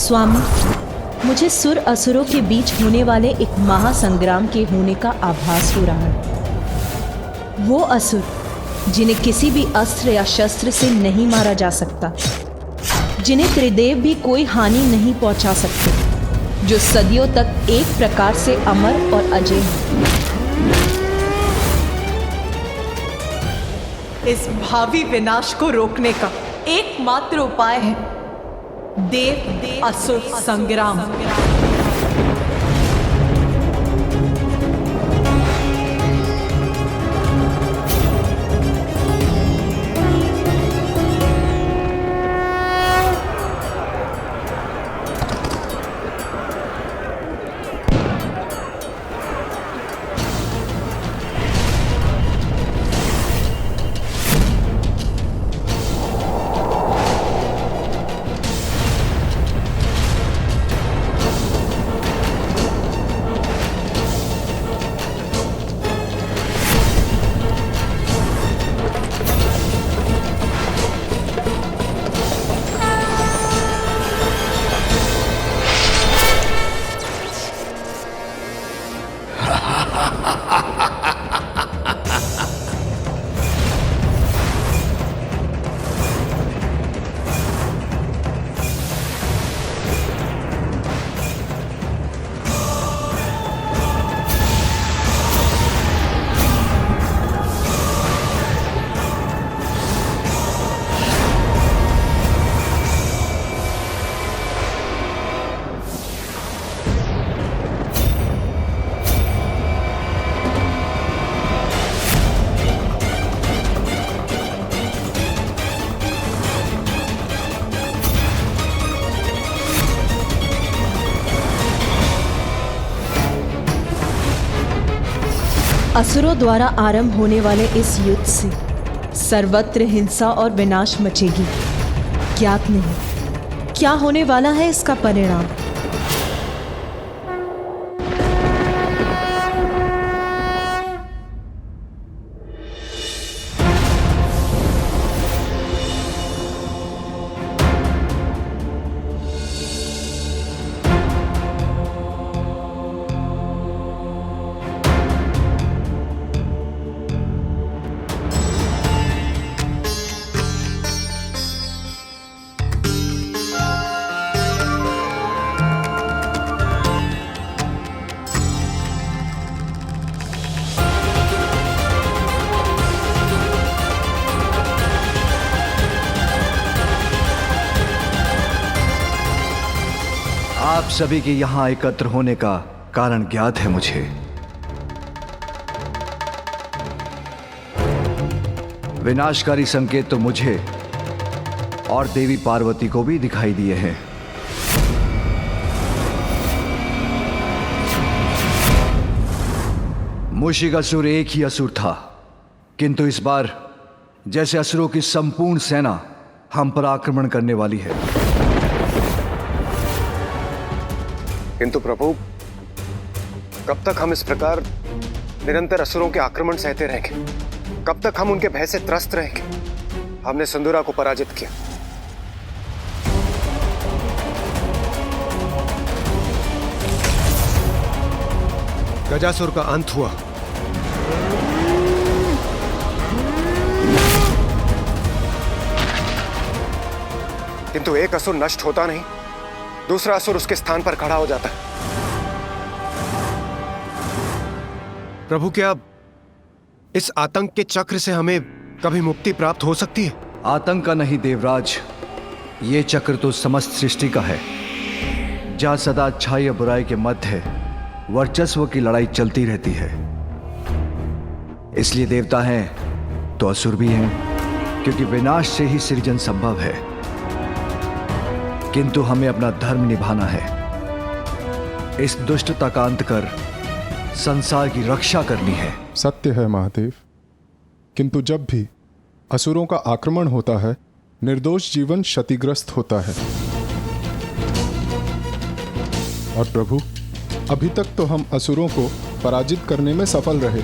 स्वामी, मुझे सुर असुरों के बीच होने वाले एक महासंग्राम के होने का आभास हो रहा है। वो असुर जिन्हें किसी भी अस्त्र या शस्त्र से नहीं मारा जा सकता, जिन्हें त्रिदेव भी कोई हानि नहीं पहुंचा सकते, जो सदियों तक एक प्रकार से अमर और अजय हैं। इस भावी विनाश को रोकने का एकमात्र उपाय है देव असुर संग्राम। असुरों द्वारा आरंभ होने वाले इस युद्ध से सर्वत्र हिंसा और विनाश मचेगी। ज्ञात नहीं क्या होने वाला है इसका परिणाम। आप सभी के यहां एकत्र होने का कारण ज्ञात है मुझे। विनाशकारी संकेत तो मुझे और देवी पार्वती को भी दिखाई दिए हैं। मूषिक असुर एक ही असुर था, किंतु इस बार जैसे असुरों की संपूर्ण सेना हम पर आक्रमण करने वाली है। किंतु प्रभु, कब तक हम इस प्रकार निरंतर असुरों के आक्रमण सहते रहेंगे? कब तक हम उनके भय से त्रस्त रहेंगे? हमने सिंदूरा को पराजित किया, गजासुर का अंत हुआ, किंतु एक असुर नष्ट होता नहीं, दूसरा असुर उसके स्थान पर खड़ा हो जाता है। प्रभु, क्या इस आतंक के चक्र से हमें कभी मुक्ति प्राप्त हो सकती है? आतंक का नहीं देवराज, ये चक्र तो समस्त सृष्टि का है, जहां सदा अच्छाई और बुराई के मध्य वर्चस्व की लड़ाई चलती रहती है। इसलिए देवता हैं तो असुर भी हैं, क्योंकि विनाश से ही सृजन संभव है। किंतु हमें अपना धर्म निभाना है, इस दुष्टता का अंत कर संसार की रक्षा करनी है। सत्य है महादेव, किंतु जब भी असुरों का आक्रमण होता है, निर्दोष जीवन क्षतिग्रस्त होता है। और प्रभु, अभी तक तो हम असुरों को पराजित करने में सफल रहे,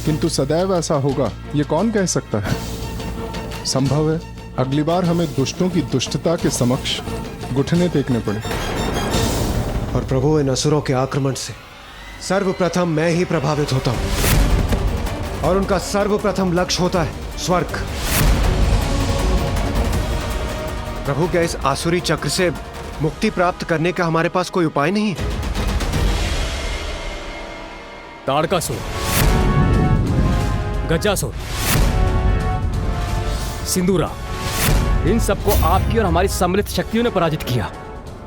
किंतु सदैव ऐसा होगा ये कौन कह सकता है। संभव है अगली बार हमें दुष्टों की दुष्टता के समक्ष घुटने टेकने पड़े। और प्रभु, इन असुरों के आक्रमण से सर्वप्रथम मैं ही प्रभावित होता हूं और उनका सर्वप्रथम लक्ष्य होता है स्वर्ग। प्रभु, क्या इस आसुरी चक्र से मुक्ति प्राप्त करने का हमारे पास कोई उपाय नहीं है? ताड़कासुर, गजासुर, सिंदूरा, इन सबको आपकी और हमारी सम्मिलित शक्तियों ने पराजित किया,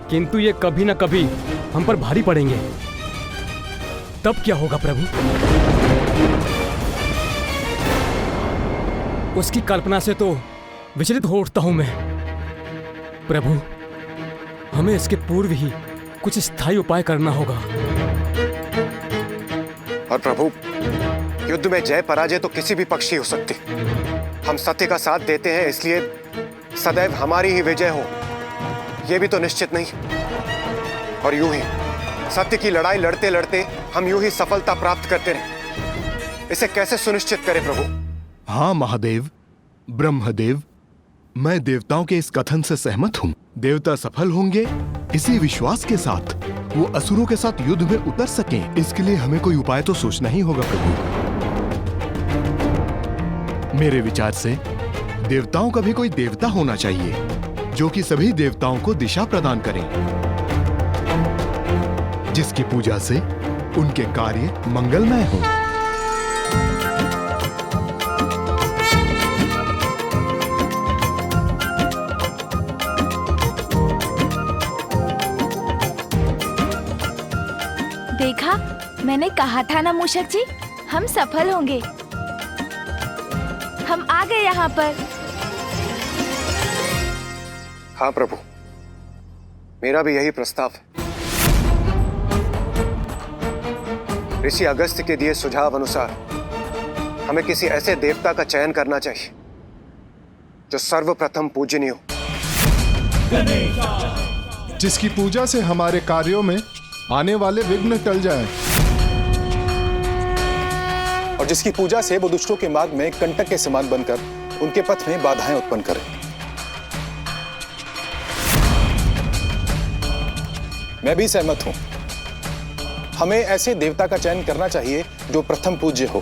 किंतु ये कभी ना कभी हम पर भारी पड़ेंगे। तब क्या होगा प्रभु? उसकी कल्पना से तो विचलित हो उठता हूं मैं। प्रभु, हमें इसके पूर्व ही कुछ स्थायी उपाय करना होगा। और प्रभु, युद्ध में जय पराजय तो किसी भी पक्ष की हो सकती। हम सत्य का साथ देते हैं, इसलिए सदैव हमारी ही विजय हो, यह भी तो निश्चित नहीं। और यूं ही सत्य की लड़ाई लड़ते लड़ते हम यूं ही सफलता प्राप्त करते रहे, इसे कैसे सुनिश्चित करें प्रभु? हाँ महादेव, ब्रह्मदेव, मैं देवताओं के इस कथन से सहमत हूँ। देवता सफल होंगे इसी विश्वास के साथ वो असुरों के साथ युद्ध में उतर सकें, इसके लिए हमें कोई उपाय तो सोचना ही होगा प्रभु। मेरे विचार से देवताओं का भी कोई देवता होना चाहिए जो कि सभी देवताओं को दिशा प्रदान करें, जिसकी पूजा से उनके कार्य मंगलमय हो। देखा, मैंने कहा था ना मूषक जी, हम सफल होंगे। हम आ गए यहाँ पर। हाँ प्रभु, मेरा भी यही प्रस्ताव है। ऋषि अगस्त्य के दिए सुझाव अनुसार हमें किसी ऐसे देवता का चयन करना चाहिए जो सर्वप्रथम पूजनीय हो, जिसकी पूजा से हमारे कार्यों में आने वाले विघ्न टल जाएं। और जिसकी पूजा से वो दुष्टों के मार्ग में कंटक के समान बनकर उनके पथ में बाधाएं उत्पन्न करे। मैं भी सहमत हूं। हमें ऐसे देवता का चयन करना चाहिए जो प्रथम पूज्य हो,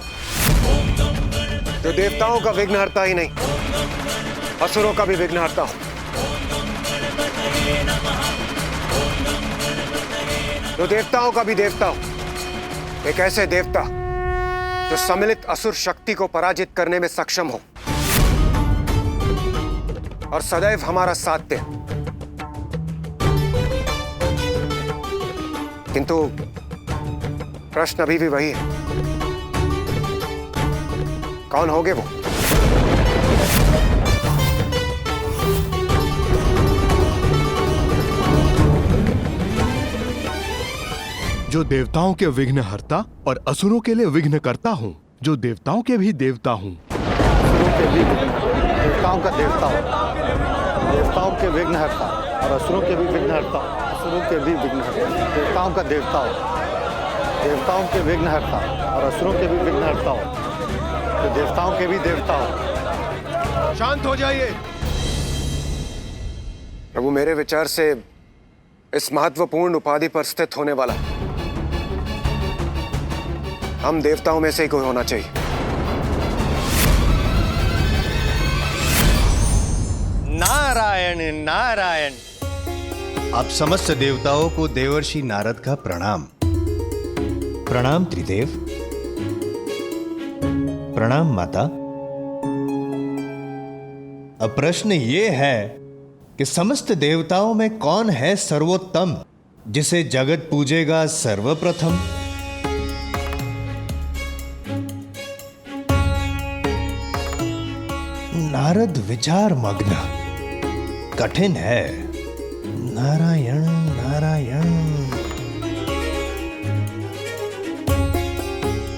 जो देवताओं का विघ्नहर्ता ही नहीं, असुरों का भी विघ्नहर्ता हो। जो देवताओं का भी देवता हो, एक ऐसे देवता जो सम्मिलित असुर शक्ति को पराजित करने में सक्षम हो और सदैव हमारा साथ दे। किंतु प्रश्न अभी भी वही है, कौन होंगे वो? जो देवताओं के विघ्नहर्ता और असुरों के लिए विघ्नकर्ता हूँ, जो देवताओं के भी देवता हूँ। असुरों के भी देवताओं का देवता हो, देवताओं के विघ्नहर्ता और असुरों के भी विघ्नहर्ता, असुरों के भी विघ्नहर्ता, देवताओं का देवता हो, देवताओं के विघ्नहर्ता और असुरों के भी विघ्नहर्ता हो, तो देवताओं के भी देवता हो। शांत हो जाइए प्रभु। मेरे विचार से इस महत्वपूर्ण उपाधि पर स्थित होने वाला हम देवताओं में से ही कोई होना चाहिए। नारायण नारायण। आप समस्त देवताओं को देवर्षि नारद का प्रणाम। प्रणाम त्रिदेव। प्रणाम माता। अब प्रश्न ये है कि समस्त देवताओं में कौन है सर्वोत्तम, जिसे जगत पूजेगा सर्वप्रथम? नारद विचार मग्न। कठिन है। नारायण नारायण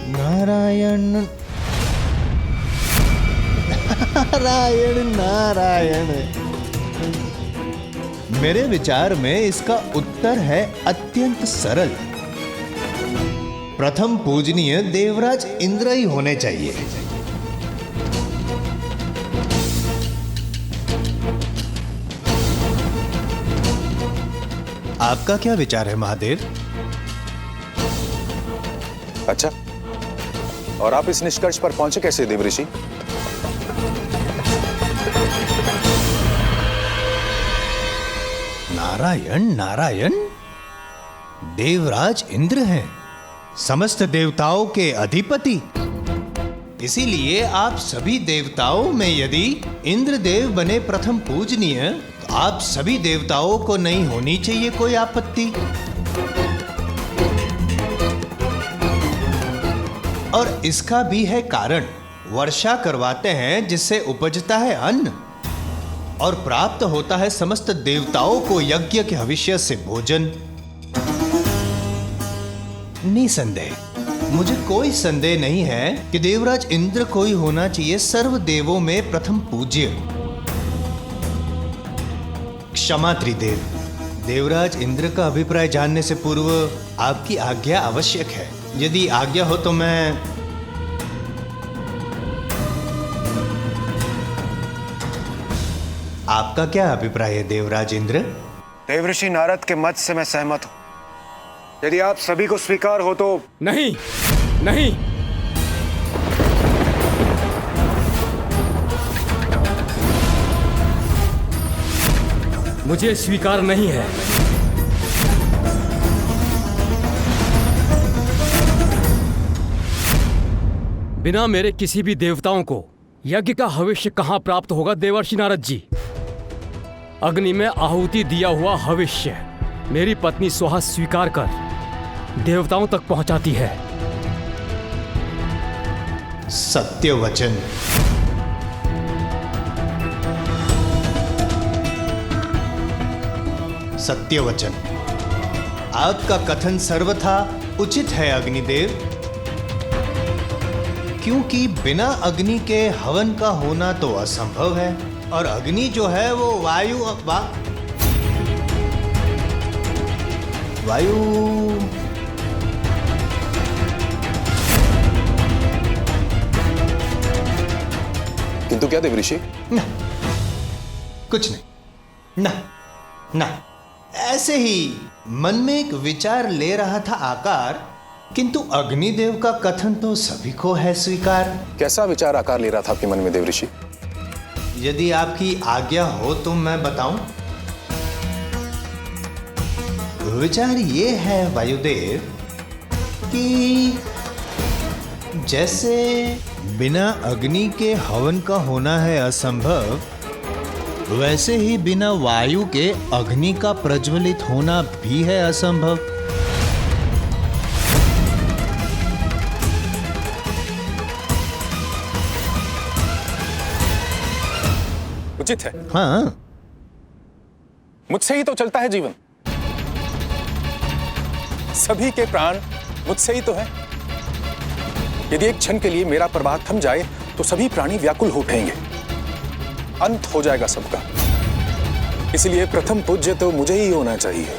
नारायण नारायण नारायण। मेरे विचार में इसका उत्तर है अत्यंत सरल। प्रथम पूजनीय देवराज इंद्र ही होने चाहिए। आपका क्या विचार है महादेव? अच्छा, और आप इस निष्कर्ष पर पहुंचे कैसे देवऋषि? नारायण नारायण, देवराज इंद्र हैं, समस्त देवताओं के अधिपति। इसीलिए आप सभी देवताओं में यदि इंद्रदेव बने प्रथम पूजनीय, तो आप सभी देवताओं को नहीं होनी चाहिए कोई आपत्ति। और इसका भी है कारण। वर्षा करवाते हैं जिससे उपजता है अन्न और प्राप्त होता है समस्त देवताओं को यज्ञ के भविष्य से भोजन। निसंदेह, मुझे कोई संदेह नहीं है कि देवराज इंद्र को ही होना चाहिए सर्व देवों में प्रथम पूज्य। क्षमा त्रिदेव, देवराज इंद्र का अभिप्राय जानने से पूर्व आपकी आज्ञा आवश्यक है। यदि आज्ञा हो तो मैं आपका क्या अभिप्राय है देवराज इंद्र? देवऋषि नारद के मत से मैं सहमत हूं। यदि आप सभी को स्वीकार हो तो। नहीं नहीं, मुझे स्वीकार नहीं है। बिना मेरे किसी भी देवताओं को यज्ञ का हविष्य कहां प्राप्त होगा देवर्षि नारद जी? अग्नि में आहुति दिया हुआ हविष्य मेरी पत्नी सुहा स्वीकार कर देवताओं तक पहुंचाती है। सत्य वचन। सत्य वचन, आपका कथन सर्वथा उचित है अग्निदेव, क्योंकि बिना अग्नि के हवन का होना तो असंभव है। और अग्नि जो है वो वायु किंतु क्या देवऋषि? ना, कुछ नहीं, ना, ऐसे ही मन में एक विचार ले रहा था आकार, किंतु अग्निदेव का कथन तो सभी को है स्वीकार। कैसा विचार आकार ले रहा था आपके मन में देवऋषि? यदि आपकी आज्ञा हो तो मैं बताऊं। विचार ये है वायुदेव कि जैसे बिना अग्नि के हवन का होना है असंभव, वैसे ही बिना वायु के अग्नि का प्रज्वलित होना भी है असंभव। उचित है। हाँ, मुझसे ही तो चलता है जीवन, सभी के प्राण मुझसे ही तो है। यदि एक क्षण के लिए मेरा प्रवाह थम जाए तो सभी प्राणी व्याकुल हो उठेंगे, अंत हो जाएगा सबका। इसलिए प्रथम पूज्य तो मुझे ही होना चाहिए।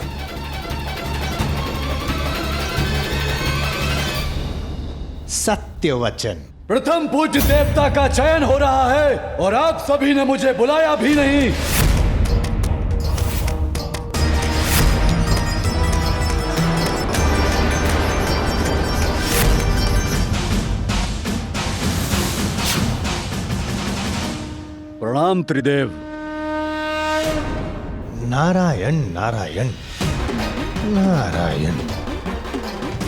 सत्य वचन। प्रथम पूज्य देवता का चयन हो रहा है और आप सभी ने मुझे बुलाया भी नहीं। प्रणाम त्रिदेव। नारायण नारायण नारायण,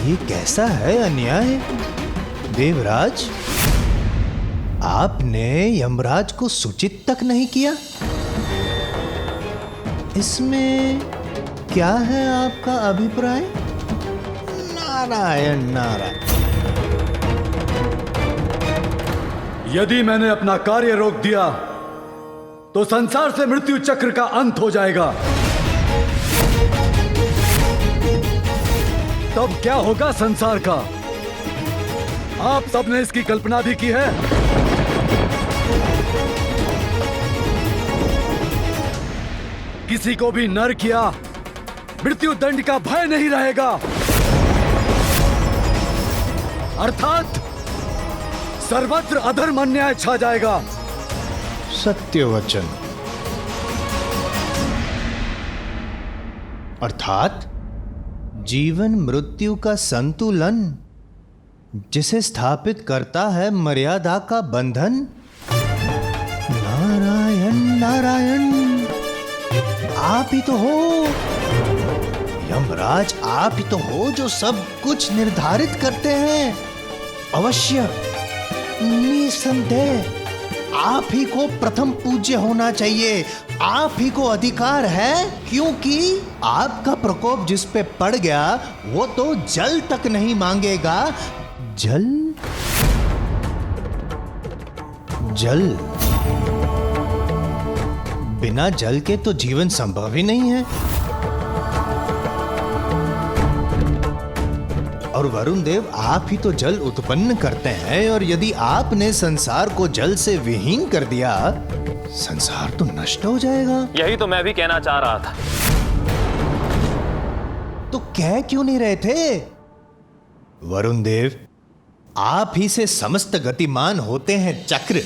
ये कैसा है अन्याय देवराज? आपने यमराज को सूचित तक नहीं किया। इसमें क्या है आपका अभिप्राय? नारायण नारायण। यदि मैंने अपना कार्य रोक दिया तो संसार से मृत्यु चक्र का अंत हो जाएगा। तब क्या होगा संसार का? आप सबने इसकी कल्पना भी की है। किसी को भी नरक या मृत्यु दंड का भय नहीं रहेगा, अर्थात सर्वत्र अधर्म अन्याय छा जाएगा। सत्य वचन। अर्थात जीवन मृत्यु का संतुलन, जिसे स्थापित करता है मर्यादा का बंधन। नारायण नारायण, आप ही तो हो यमराज, आप ही तो हो जो सब कुछ निर्धारित करते हैं। अवश्य, निसंदेह आप ही को प्रथम पूज्य होना चाहिए। आप ही को अधिकार है, क्योंकि आपका प्रकोप जिस पे पड़ गया वो तो जल तक नहीं मांगेगा। जल जल, बिना जल के तो जीवन संभव ही नहीं है। और वरुण देव, आप ही तो जल उत्पन्न करते हैं, और यदि आपने संसार को जल से विहीन कर दिया, संसार तो नष्ट हो जाएगा। यही तो मैं भी कहना चाह रहा था। तो कह क्यों नहीं रहे थे? वरुण देव, आप ही से समस्त गतिमान होते हैं चक्र।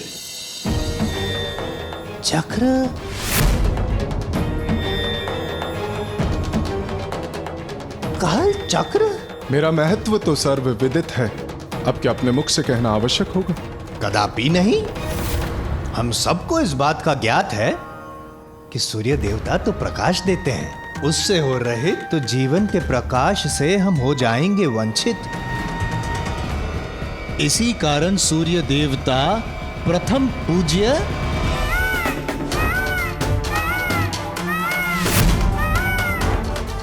चक्र? काल चक्र? मेरा महत्व तो सर्वविदित है, अब क्या अपने मुख से कहना आवश्यक होगा? कदापि नहीं। हम सबको इस बात का ज्ञात है कि सूर्य देवता तो प्रकाश देते हैं, उससे हो रहित तो जीवन के प्रकाश से हम हो जाएंगे वंचित। इसी कारण सूर्य देवता प्रथम पूज्य,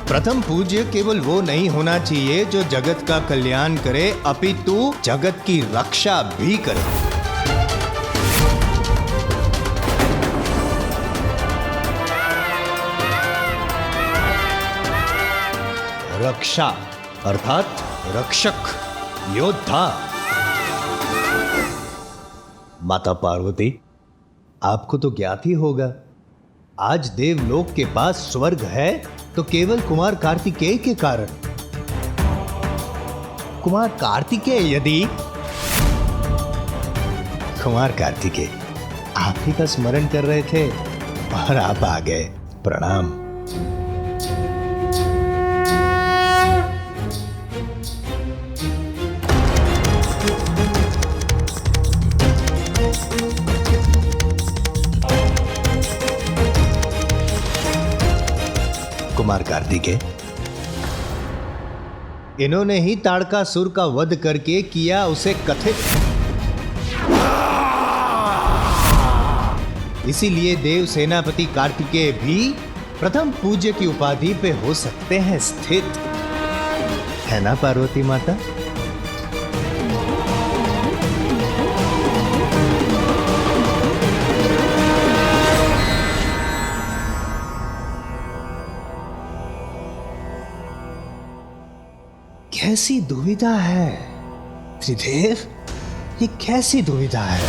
प्रथम पूज्य केवल वो नहीं होना चाहिए जो जगत का कल्याण करे, अपितु जगत की रक्षा भी करे। रक्षा अर्थात रक्षक, योद्धा। माता पार्वती, आपको तो ज्ञात ही होगा, आज देवलोक के पास स्वर्ग है तो केवल कुमार कार्तिकेय के कारण। कुमार कार्तिकेय यदि, कुमार कार्तिकेय आप ही का स्मरण कर रहे थे और आप आ गए। प्रणाम। कुमार कार्तिकेय, इन्होंने ही ताड़कासुर का वध करके किया उसे कथित। इसीलिए देव सेनापति कार्तिकेय भी प्रथम पूज्य की उपाधि पे हो सकते हैं स्थित, है ना पार्वती माता? कैसी दुविधा है त्रिदेव, ये कैसी दुविधा है?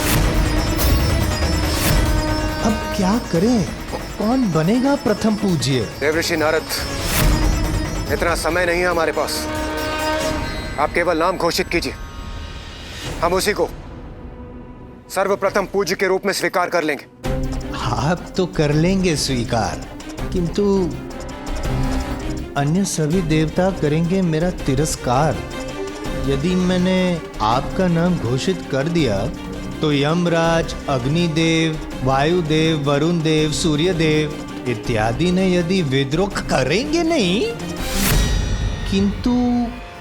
अब क्या करें? कौन बनेगा प्रथम पूज्य? देवऋषि नारद, इतना समय नहीं है हमारे पास। आप केवल नाम घोषित कीजिए, हम उसी को सर्वप्रथम पूज्य के रूप में स्वीकार कर लेंगे। आप तो कर लेंगे स्वीकार, किंतु अन्य सभी देवता करेंगे मेरा तिरस्कार। यदि मैंने आपका नाम घोषित कर दिया तो यमराज, अग्निदेव, वायुदेव, वरुण देव, सूर्यदेव इत्यादि ने यदि विद्रोह करेंगे नहीं, किंतु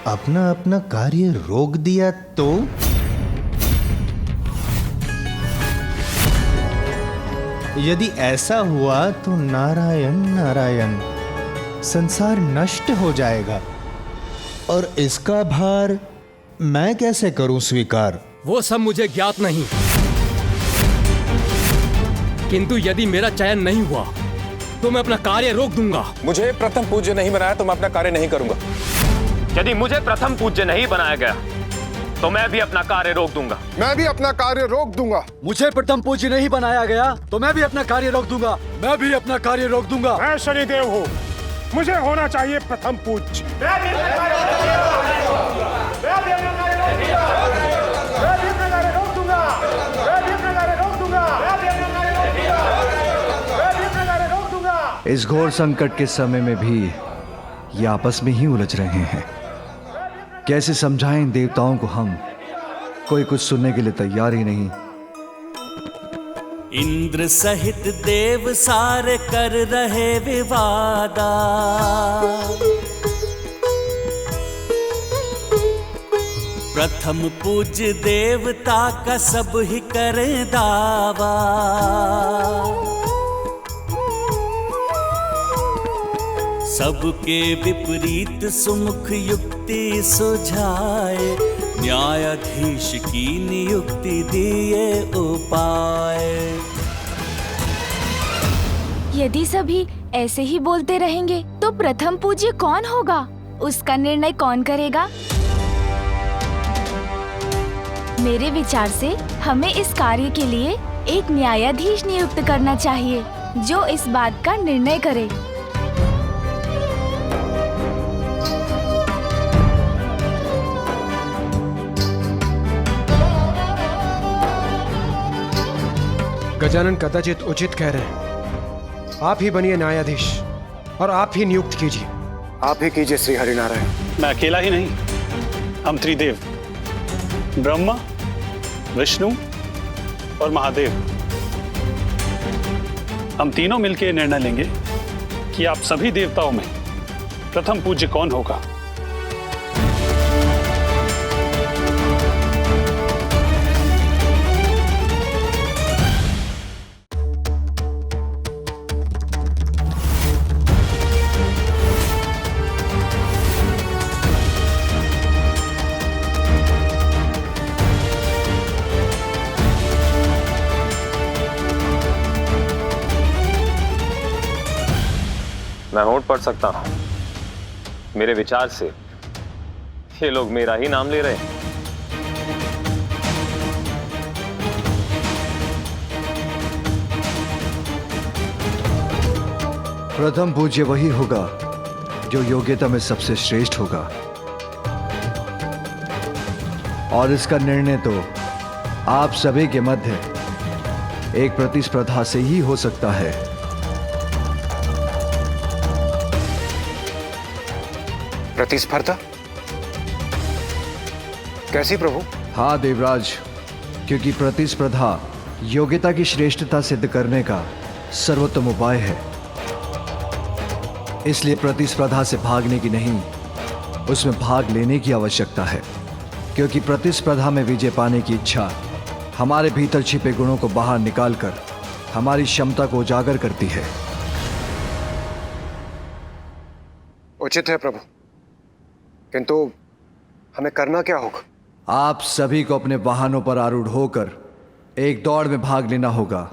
अपना अपना कार्य रोक दिया तो? यदि ऐसा हुआ तो नारायण नारायण, संसार नष्ट हो जाएगा, और इसका भार मैं कैसे करूं स्वीकार? वो सब मुझे ज्ञात नहीं, किंतु यदि मेरा चयन नहीं हुआ तो मैं अपना कार्य रोक दूंगा। मुझे प्रथम पूज्य नहीं बनाया तो मैं अपना कार्य नहीं करूंगा। यदि मुझे प्रथम पूज्य नहीं बनाया गया तो मैं भी अपना कार्य रोक दूंगा। मैं भी अपना कार्य रोक दूंगा। मुझे प्रथम पूज्य नहीं बनाया गया तो मैं भी अपना कार्य रोक दूंगा। मैं भी अपना कार्य रोक दूंगा। मैं शनिदेव हूँ, मुझे होना चाहिए प्रथम पूज्य। इस घोर संकट के समय में भी ये आपस में ही उलझ रहे हैं। कैसे समझाएं इन देवताओं को हम? कोई कुछ सुनने के लिए तैयार ही नहीं। इंद्र सहित देव सारे कर रहे विवादा, प्रथम पूज्य देवता का सब ही करे दावा। सबके विपरीत सुमुख युक्ति सुझाए, न्यायाधीश की नियुक्ति दिए उपाय। यदि सभी ऐसे ही बोलते रहेंगे तो प्रथम पूज्य कौन होगा? उसका निर्णय कौन करेगा? मेरे विचार से हमें इस कार्य के लिए एक न्यायाधीश नियुक्त करना चाहिए जो इस बात का निर्णय करे। गजानन कदाचित उचित कह रहे हैं। आप ही बनिए न्यायाधीश और आप ही नियुक्त कीजिए। आप ही कीजिए श्री हरिनारायण। मैं अकेला ही नहीं, हम त्रिदेव ब्रह्मा, विष्णु और महादेव, हम तीनों मिलकर निर्णय लेंगे कि आप सभी देवताओं में प्रथम पूज्य कौन होगा। मैं होठ पढ़ सकता हूं। मेरे विचार से ये लोग मेरा ही नाम ले रहे हैं। प्रथम पूज्य वही होगा जो योग्यता में सबसे श्रेष्ठ होगा, और इसका निर्णय तो आप सभी के मध्य एक प्रतिस्पर्धा से ही हो सकता है। प्रतिस्पर्धा? कैसी प्रभु? हाँ देवराज, क्योंकि प्रतिस्पर्धा योग्यता की श्रेष्ठता सिद्ध करने का सर्वोत्तम उपाय है। इसलिए प्रतिस्पर्धा से भागने की नहीं, उसमें भाग लेने की आवश्यकता है, क्योंकि प्रतिस्पर्धा में विजय पाने की इच्छा हमारे भीतर छिपे गुणों को बाहर निकालकर हमारी क्षमता को उजागर करती है। उचित है प्रभु, किंतु हमें करना क्या होगा? आप सभी को अपने वाहनों पर आरूढ़ होकर एक दौड़ में भाग लेना होगा,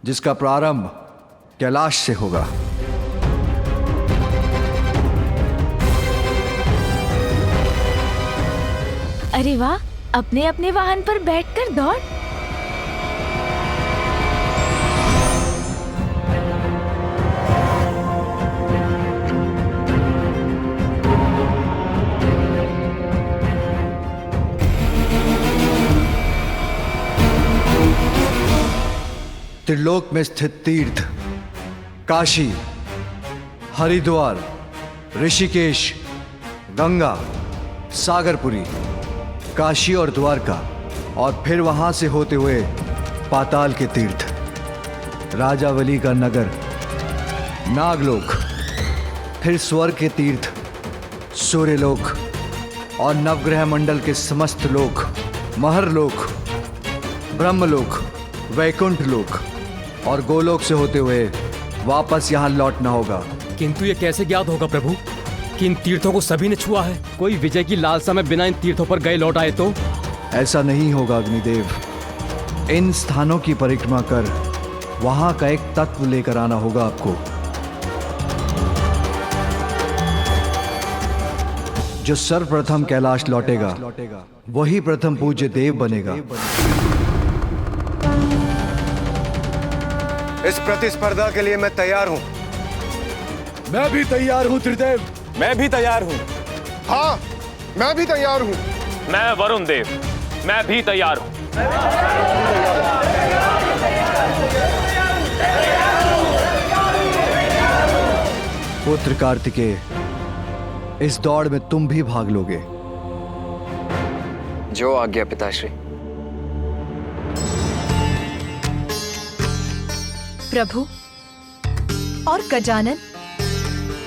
जिसका प्रारंभ कैलाश से होगा। अरे वाह, अपने अपने वाहन पर बैठकर दौड़। त्रिलोक में स्थित तीर्थ काशी, हरिद्वार, ऋषिकेश, गंगा, सागरपुरी, काशी और द्वारका, और फिर वहां से होते हुए पाताल के तीर्थ, राजावली का नगर, नागलोक, फिर स्वर्ग के तीर्थ, सूर्यलोक और नवग्रह मंडल के समस्त लोक, महरलोक, ब्रह्मलोक, वैकुंठ लोक और गोलोक से होते हुए वापस यहाँ लौटना होगा। किंतु ये कैसे ज्ञात होगा प्रभु कि इन तीर्थों को सभी ने छुआ है? कोई विजय की लालसा में बिना इन तीर्थों पर गए लौट आए तो? ऐसा नहीं होगा अग्निदेव। इन स्थानों की परिक्रमा कर वहां का एक तत्व लेकर आना होगा आपको, जो सर्वप्रथम कैलाश लौटेगा वही प्रथम पूज्य देव बनेगा। इस प्रतिस्पर्धा के लिए मैं तैयार हूं। मैं भी तैयार हूं त्रिदेव। मैं भी तैयार हूं। हाँ, मैं भी तैयार हूं। मैं वरुण देव, मैं भी तैयार हूं। पुत्र कार्तिकेय, इस दौड़ में तुम भी भाग लोगे। जो आज्ञा पिताश्री। प्रभु और गजानन,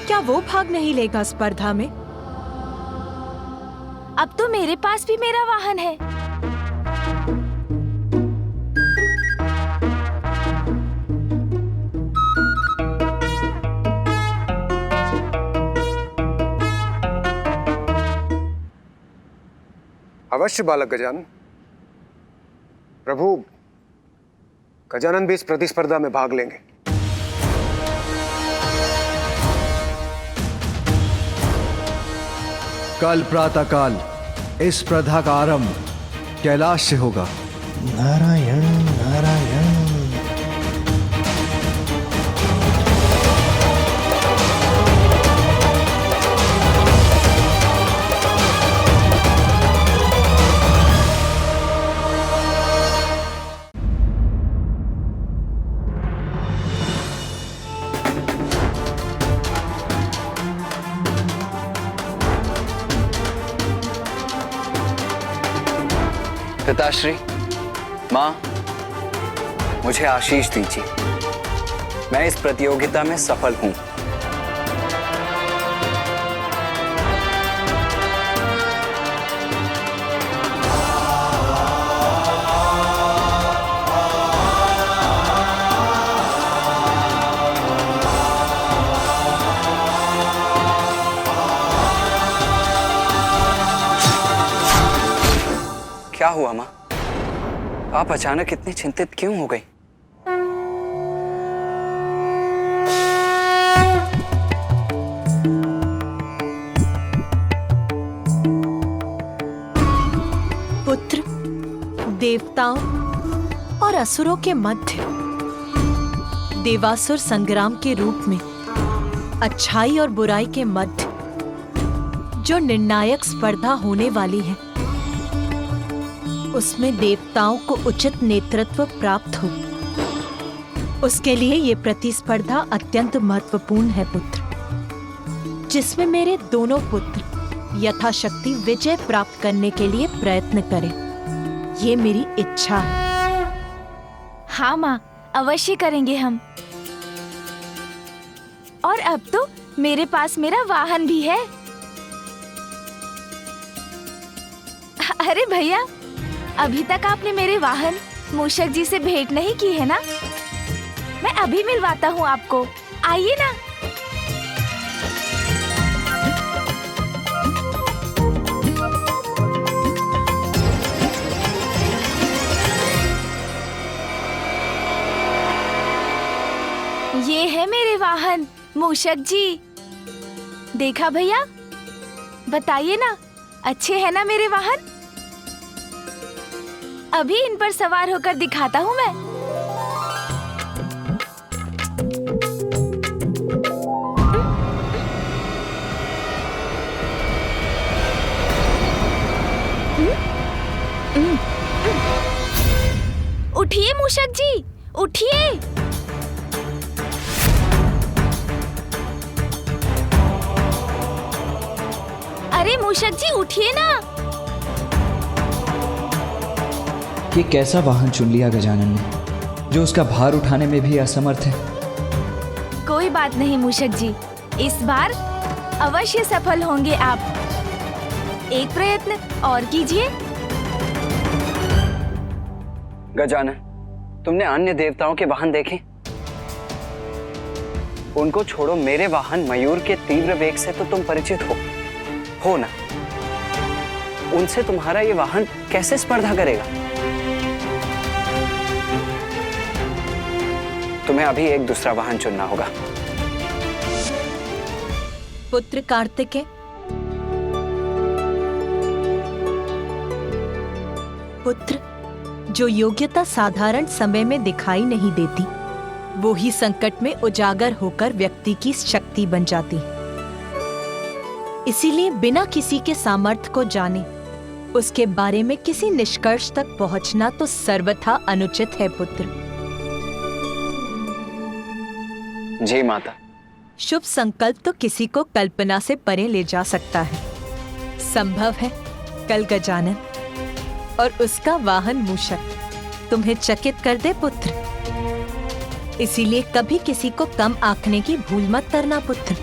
क्या वो भाग नहीं लेगा स्पर्धा में? अब तो मेरे पास भी मेरा वाहन है। अवश्य बालक गजानन। प्रभु, गजानन भी इस प्रतिस्पर्धा में भाग लेंगे। कल प्रातःकाल इस स्पर्धा का आरंभ कैलाश से होगा। नारायण नारायण। पिताश्री, माँ, मुझे आशीष दीजिए। मैं इस प्रतियोगिता में सफल हूं। क्या हुआ माँ? आप अचानक इतनी चिंतित क्यों हो गई? पुत्र, देवताओं और असुरों के मध्य देवासुर संग्राम के रूप में अच्छाई और बुराई के मध्य जो निर्णायक स्पर्धा होने वाली है, उसमें देवताओं को उचित नेतृत्व प्राप्त हो, उसके लिए ये प्रतिस्पर्धा अत्यंत महत्वपूर्ण है पुत्र, जिसमें मेरे दोनों पुत्र यथाशक्ति विजय प्राप्त करने के लिए प्रयत्न करें। ये मेरी इच्छा है। हाँ माँ, अवश्य करेंगे हम। और अब तो मेरे पास मेरा वाहन भी है। अरे भैया, अभी तक आपने मेरे वाहन मूषक जी से भेंट नहीं की है ना? मैं अभी मिलवाता हूँ आपको, आइए ना। ये है मेरे वाहन मूषक जी। देखा भैया? बताइए ना, अच्छे हैं ना मेरे वाहन? अभी इन पर सवार होकर दिखाता हूँ मैं। उठिए मूषक जी, उठिए। अरे मूषक जी, उठिए ना। ये कैसा वाहन चुन लिया गजानन ने, जो उसका भार उठाने में भी असमर्थ है। कोई बात नहीं मूषक जी, इस बार अवश्य सफल होंगे आप। एक प्रयत्न और कीजिए। गजानन, तुमने अन्य देवताओं के वाहन देखे? उनको छोड़ो, मेरे वाहन मयूर के तीव्र वेग से तो तुम परिचित हो ना? उनसे तुम्हारा ये वाहन कैसे स्पर्धा करेगा? तुम्हें अभी एक दूसरा वाहन चुनना होगा। पुत्र कार्तिकेय, पुत्र, जो योग्यता साधारण समय में दिखाई नहीं देती, वो ही संकट में उजागर होकर व्यक्ति की शक्ति बन जाती। इसीलिए बिना किसी के सामर्थ्य को जाने उसके बारे में किसी निष्कर्ष तक पहुंचना तो सर्वथा अनुचित है पुत्र। जी माता, शुभ संकल्प तो किसी को कल्पना से परे ले जा सकता है। संभव है कल गजानन और उसका वाहन मूषक तुम्हें चकित कर दे पुत्र। इसीलिए कभी किसी को कम आंकने की भूल मत करना पुत्र।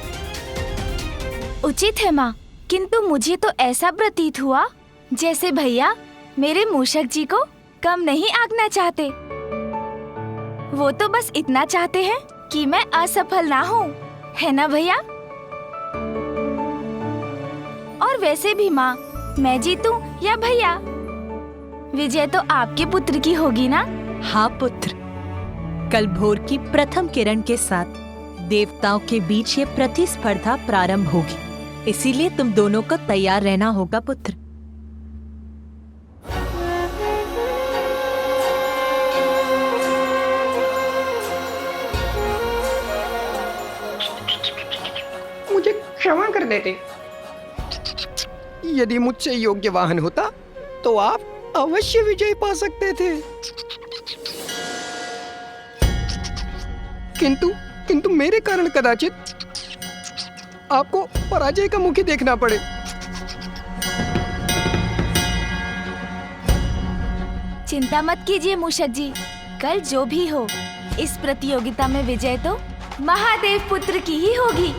उचित है माँ, किंतु मुझे तो ऐसा प्रतीत हुआ जैसे भैया मेरे मूषक जी को कम नहीं आंकना चाहते। वो तो बस इतना चाहते हैं कि मैं असफल ना हूँ, है ना भैया? और वैसे भी माँ, मैं जीतूं या भैया, विजय तो आपके पुत्र की होगी ना? हाँ पुत्र, कल भोर की प्रथम किरण के साथ देवताओं के बीच ये प्रतिस्पर्धा प्रारंभ होगी। इसीलिए तुम दोनों को तैयार रहना होगा पुत्र। मुझे क्षमा कर देते। यदि मुझसे योग्य वाहन होता तो आप अवश्य विजय पा सकते थे। किंतु मेरे कारण कदाचित आपको पराजय का मुख ही देखना पड़े। चिंता मत कीजिए मूषक जी, कल जो भी हो, इस प्रतियोगिता में विजय तो महादेव पुत्र की ही होगी।